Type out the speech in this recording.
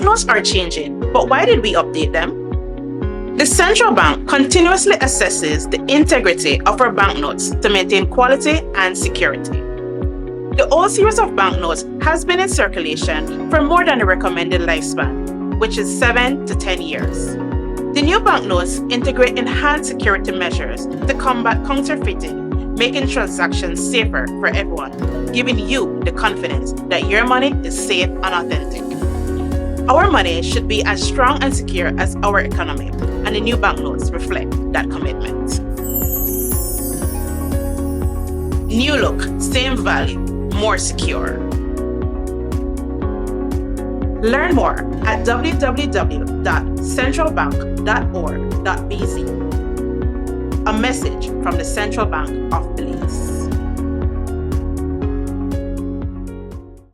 Banknotes are changing, but why did we update them? The central bank continuously assesses the integrity of our banknotes to maintain quality and security. The old series of banknotes has been in circulation for more than the recommended lifespan, which is 7 to 10 years. The new banknotes integrate enhanced security measures to combat counterfeiting, making transactions safer for everyone, giving you the confidence that your money is safe and authentic. Our money should be as strong and secure as our economy, and the new banknotes reflect that commitment. New look, same value, more secure. Learn more at www.centralbank.org.bz. A message from the Central Bank of Belize.